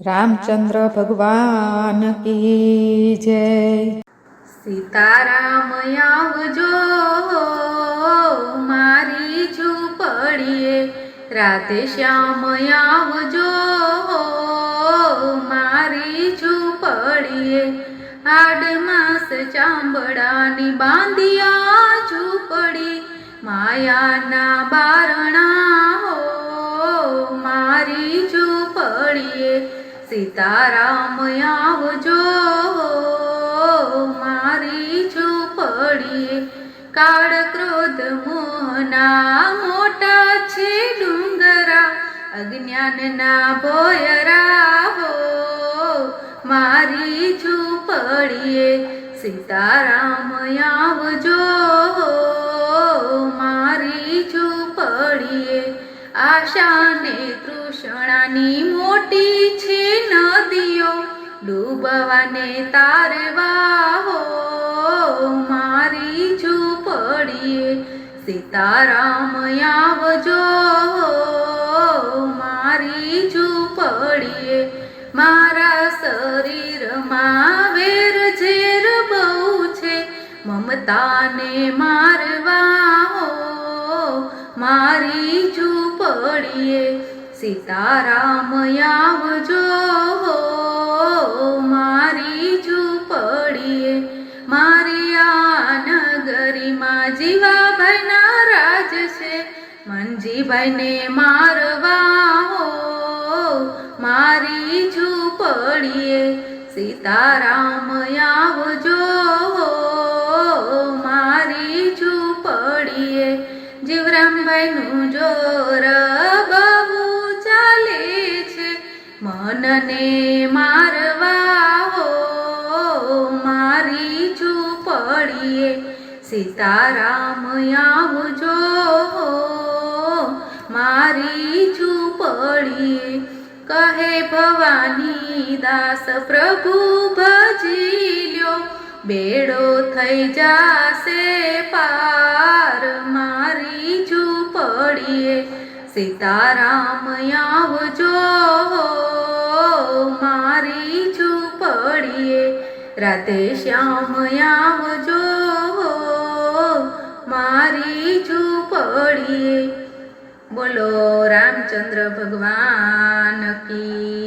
રામચંદ્ર ભગવાન કી જય। સીતારામ આવજો મારી ઝૂંપડીએ, રાધે શ્યામ આવજો મારી ઝૂંપડીએ। આડ માસ ચાંબડાની બાંધિયા ઝૂંપડી, માયાના બારણા હો મારી ઝૂંપડીએ। સીતારામ આવજો મારી ઝૂંપડીએ। કાળ ક્રોધ મોહના મોટા છે ડુંગરા, અજ્ઞાનના ભોયરા હો મારી ઝૂંપડીએ। સીતારામ આવજો મારી ઝૂંપડીએ। આશા ને તૃષ્ણાની મોટી છે નદીઓ, ડૂબવાને તારવા હો મારી ઝૂંપડીએ। સીતારામ આવજો મારી ઝૂંપડીએ। મારા શરીરમાં વેર ઝેર બહુ છે, મમતાને મારવા હો મારી ઝૂંપડીએ। સીતારામ આવજો મારી ઝૂંપડીએ। મારી આ નગરીમાં જીવાભાઈના રાજ છે, મંજીભાઈને મારવા હો મારી ઝૂંપડીએ। સીતારામ આવજો મારી ઝૂંપડીએ। જીવરામભાઈનું જોર બહુ ચાલે છે, મનને મારવા હો મારી ઝૂંપડીએ। સીતારામ આવજો મારી ઝૂંપડીએ। કહે ભવાની દાસ પ્રભુ ભજી લ્યો, બેડો થઈ જાશે પાર મારી ઝૂંપડીએ। સીતારામ આવજો મારી ઝૂંપડીએ। રાધે શ્યામ આવજો મારી ઝૂંપડીએ। બોલો રામચંદ્ર ભગવાન કી